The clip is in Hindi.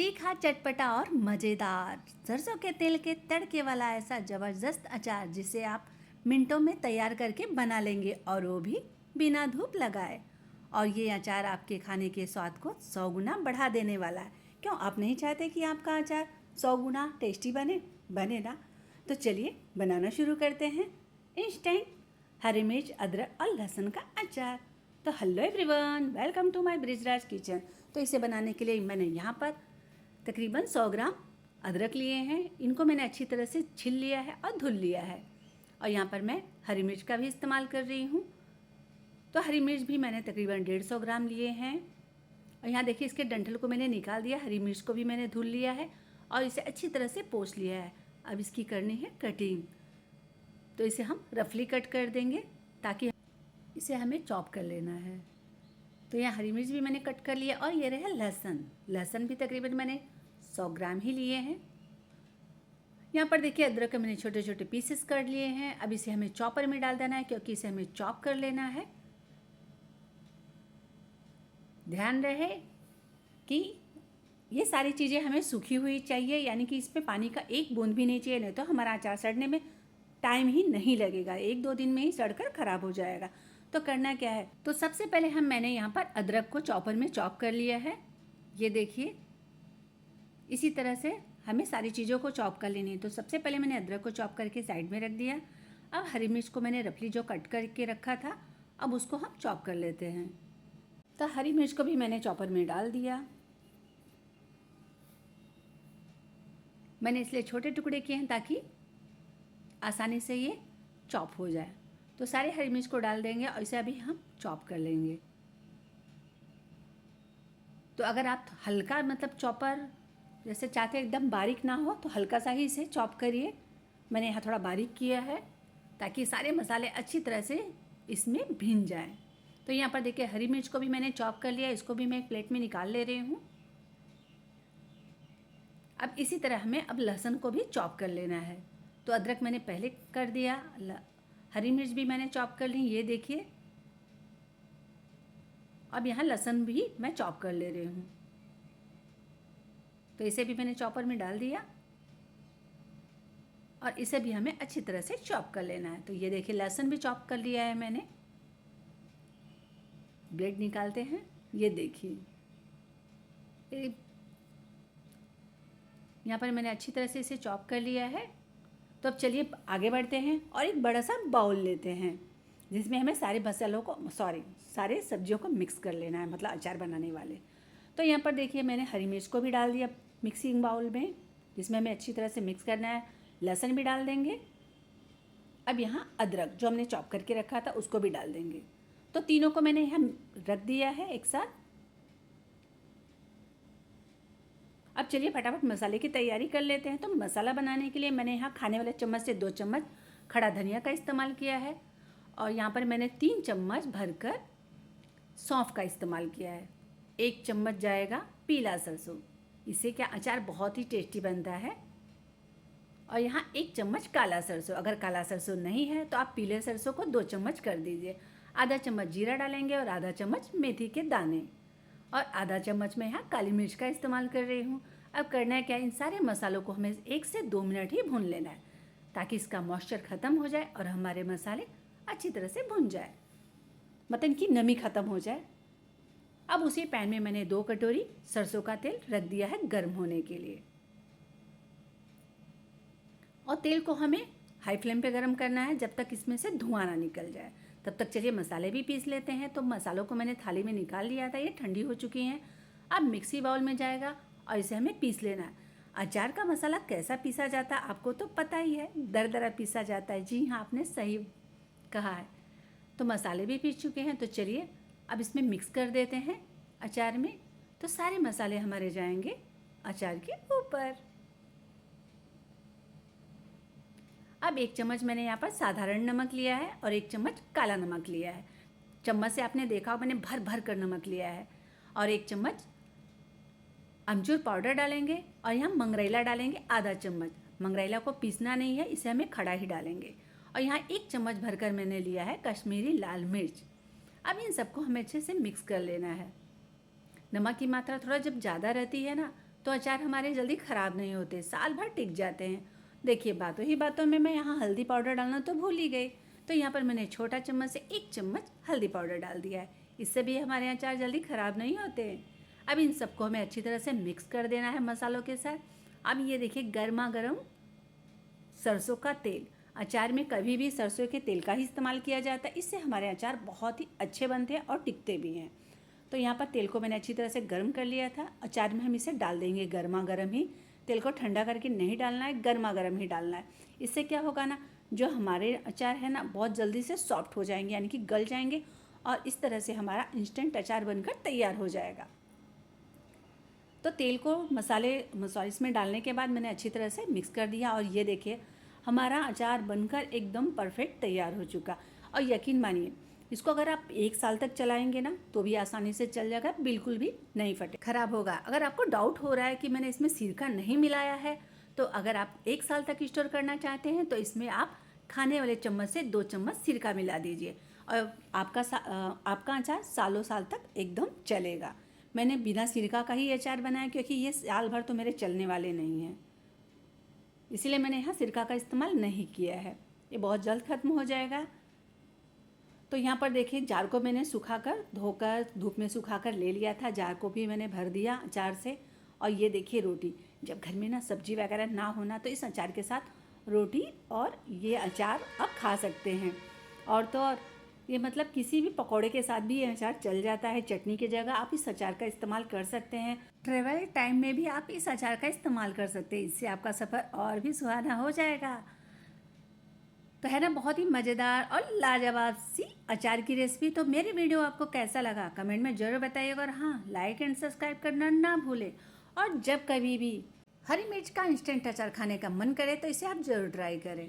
तीखा चटपटा और मज़ेदार सरसों के तेल के तड़के वाला ऐसा ज़बरदस्त अचार जिसे आप मिनटों में तैयार करके बना लेंगे और वो भी बिना धूप लगाए। और ये अचार आपके खाने के स्वाद को 100 गुना बढ़ा देने वाला है। क्यों आप नहीं चाहते कि आपका अचार 100 गुना टेस्टी बने ना? तो चलिए बनाना शुरू करते हैं। इंस्टेंट हरी मिर्च, अदरक और लहसुन का अचार। तो hello everyone, welcome to my Brijraj kitchen. तो इसे बनाने के लिए मैंने यहाँ पर तकरीबन 100 ग्राम अदरक लिए हैं। इनको मैंने अच्छी तरह से छील लिया है और धुल लिया है। और यहाँ पर मैं हरी मिर्च का भी इस्तेमाल कर रही हूँ। तो हरी मिर्च भी मैंने तकरीबन 150 ग्राम लिए हैं। और यहाँ देखिए इसके डंठल को मैंने निकाल दिया। हरी मिर्च को भी मैंने धुल लिया है और इसे अच्छी तरह से पोंछ लिया है। अब इसकी करनी है कटिंग। तो इसे हम रफली कट कर देंगे ताकि इसे हमें चॉप कर लेना है। तो यहाँ हरी मिर्च भी मैंने कट कर लिया और ये रहे लहसुन भी तकरीबन मैंने 100 ग्राम ही लिए हैं। यहाँ पर देखिए अदरक के मैंने छोटे छोटे पीसेस कर लिए हैं। अब इसे हमें चॉपर में डाल देना है क्योंकि इसे हमें चॉप कर लेना है। ध्यान रहे कि ये सारी चीज़ें हमें सूखी हुई चाहिए, यानी कि इसमें पानी का एक बूंद भी नहीं चाहिए, नहीं तो हमारा अचार सड़ने में टाइम ही नहीं लगेगा, 1-2 दिन में ही सड़कर ख़राब हो जाएगा। तो करना क्या है, तो सबसे पहले मैंने यहाँ पर अदरक को चॉपर में चॉप कर लिया है। ये देखिए इसी तरह से हमें सारी चीज़ों को चॉप कर लेनी है। तो सबसे पहले मैंने अदरक को चॉप करके साइड में रख दिया। अब हरी मिर्च को मैंने रफली जो कट करके रखा था, अब उसको हम चॉप कर लेते हैं। तो हरी मिर्च को भी मैंने चॉपर में डाल दिया। मैंने इसलिए छोटे टुकड़े किए हैं ताकि आसानी से ये चॉप हो जाए। तो सारे हरी मिर्च को डाल देंगे और इसे अभी हम चॉप कर लेंगे। तो अगर आप हल्का चॉपर जैसे चाहते एकदम बारीक ना हो तो हल्का सा ही इसे चॉप करिए। मैंने यहाँ थोड़ा बारीक किया है ताकि सारे मसाले अच्छी तरह से इसमें भीन जाएं। तो यहाँ पर देखिए हरी मिर्च को भी मैंने चॉप कर लिया, इसको भी मैं एक प्लेट में निकाल ले रही हूँ। अब इसी तरह हमें अब लहसुन को भी चॉप कर लेना है। तो अदरक मैंने पहले कर दिया, हरी मिर्च भी मैंने चॉप कर ली, ये देखिए। अब यहाँ लहसुन भी मैं चॉप कर ले रही हूँ। तो इसे भी मैंने चॉपर में डाल दिया और इसे भी हमें अच्छी तरह से चॉप कर लेना है। तो ये देखिए लहसुन भी चॉप कर लिया है मैंने। ब्लेड निकालते हैं, ये देखिए यहाँ पर मैंने अच्छी तरह से इसे चॉप कर लिया है। तो अब चलिए आगे बढ़ते हैं और एक बड़ा सा बाउल लेते हैं जिसमें हमें सारे सब्जियों को मिक्स कर लेना है, मतलब अचार बनाने वाले। तो यहाँ पर देखिए मैंने हरी मिर्च को भी डाल दिया मिक्सिंग बाउल में, जिसमें हमें अच्छी तरह से मिक्स करना है। लहसुन भी डाल देंगे। अब यहाँ अदरक जो हमने चॉप करके रखा था उसको भी डाल देंगे। तो तीनों को मैंने यहाँ रख दिया है एक साथ। अब चलिए फटाफट मसाले की तैयारी कर लेते हैं। तो मसाला बनाने के लिए मैंने यहाँ खाने वाले चम्मच से 2 चम्मच खड़ा धनिया का इस्तेमाल किया है और यहाँ पर मैंने 3 चम्मच भरकर सौंफ का इस्तेमाल किया है। 1 चम्मच जाएगा पीला सरसों, इससे क्या अचार बहुत ही टेस्टी बनता है। और यहाँ 1 चम्मच काला सरसों, अगर काला सरसों नहीं है तो आप पीले सरसों को 2 चम्मच कर दीजिए। आधा चम्मच जीरा डालेंगे और आधा चम्मच मेथी के दाने और आधा चम्मच मैं यहाँ काली मिर्च का इस्तेमाल कर रही हूँ। अब करना है क्या, इन सारे मसालों को हमें 1 से 2 मिनट ही भून लेना है ताकि इसका मॉइस्चर ख़त्म हो जाए और हमारे मसाले अच्छी तरह से भुन जाए, मतलब इनकी नमी ख़त्म हो जाए। अब उसी पैन में मैंने 2 कटोरी सरसों का तेल रख दिया है गर्म होने के लिए। और तेल को हमें हाई फ्लेम पे गर्म करना है जब तक इसमें से धुआं ना निकल जाए। तब तक चलिए मसाले भी पीस लेते हैं। तो मसालों को मैंने थाली में निकाल लिया था, ये ठंडी हो चुकी हैं। अब मिक्सी बाउल में जाएगा और इसे हमें पीस लेना है। अचार का मसाला कैसा पीसा जाता है आपको तो पता ही है, दरदरा पीसा जाता है। जी हाँ, आपने सही कहा है। तो मसाले भी पीस चुके हैं। तो चलिए अब इसमें मिक्स कर देते हैं अचार में। तो सारे मसाले हमारे जाएंगे अचार के ऊपर। अब 1 चम्मच मैंने यहाँ पर साधारण नमक लिया है और 1 चम्मच काला नमक लिया है। चम्मच से आपने देखा मैंने भर भर कर नमक लिया है। और 1 चम्मच अमचूर पाउडर डालेंगे और यहाँ मंगरेला डालेंगे आधा चम्मच। मंगरेला को पीसना नहीं है, इसे हमें खड़ा ही डालेंगे। और यहाँ 1 चम्मच भरकर मैंने लिया है कश्मीरी लाल मिर्च। अब इन सबको हमें अच्छे से मिक्स कर लेना है। नमक की मात्रा थोड़ा जब ज़्यादा रहती है ना तो अचार हमारे जल्दी ख़राब नहीं होते, साल भर टिक जाते हैं। देखिए, बातों ही बातों में मैं यहाँ हल्दी पाउडर डालना तो भूल ही गई। तो यहाँ पर मैंने छोटा चम्मच से 1 चम्मच हल्दी पाउडर डाल दिया है। इससे भी हमारे अचार जल्दी ख़राब नहीं होते हैं। अब इन सबको हमें अच्छी तरह से मिक्स कर देना है मसालों के साथ। अब ये देखिए, गर्मा गर्म सरसों का तेल। अचार में कभी भी सरसों के तेल का ही इस्तेमाल किया जाता है। इससे हमारे अचार बहुत ही अच्छे बनते हैं और टिकते भी हैं। तो यहाँ पर तेल को मैंने अच्छी तरह से गर्म कर लिया था। अचार में हम इसे डाल देंगे गर्मा गर्म ही। तेल को ठंडा करके नहीं डालना है, गर्मा गर्म ही डालना है। इससे क्या होगा ना, जो हमारे अचार है ना, बहुत जल्दी से सॉफ्ट हो जाएंगे, यानी कि गल जाएंगे, और इस तरह से हमारा इंस्टेंट अचार बनकर तैयार हो जाएगा। तो तेल को मसाले इसमें डालने के बाद मैंने अच्छी तरह से मिक्स कर दिया, और ये देखिए हमारा अचार बनकर एकदम परफेक्ट तैयार हो चुका। और यकीन मानिए, इसको अगर आप 1 साल तक चलाएंगे ना तो भी आसानी से चल जाएगा, बिल्कुल भी नहीं फटे खराब होगा। अगर आपको डाउट हो रहा है कि मैंने इसमें सिरका नहीं मिलाया है, तो अगर आप 1 साल तक स्टोर करना चाहते हैं तो इसमें आप खाने वाले चम्मच से 2 चम्मच सिरका मिला दीजिए, और आपका अचार सालों साल तक एकदम चलेगा। मैंने बिना सिरका का ही अचार बनाया, क्योंकि ये साल भर तो मेरे चलने वाले नहीं हैं, इसीलिए मैंने यहाँ सिरका का इस्तेमाल नहीं किया है। ये बहुत जल्द ख़त्म हो जाएगा। तो यहाँ पर देखिए, जार को मैंने सुखाकर धोकर धूप में सुखाकर ले लिया था। जार को भी मैंने भर दिया अचार से। और ये देखिए रोटी, जब घर में ना सब्जी वगैरह ना होना तो इस अचार के साथ रोटी और ये अचार आप खा सकते हैं। और तो और ये मतलब किसी भी पकौड़े के साथ भी ये अचार चल जाता है। चटनी की जगह आप इस अचार का इस्तेमाल कर सकते हैं। ट्रेवल टाइम में भी आप इस अचार का इस्तेमाल कर सकते हैं। इससे आपका सफ़र और भी सुहाना हो जाएगा। तो है ना, बहुत ही मज़ेदार और लाजवाब सी अचार की रेसिपी। तो मेरी वीडियो आपको कैसा लगा कमेंट में ज़रूर बताइएगा, और हाँ, लाइक एंड सब्सक्राइब करना ना भूलें। और जब कभी भी हरी मिर्च का इंस्टेंट अचार खाने का मन करे तो इसे आप ज़रूर ट्राई करें।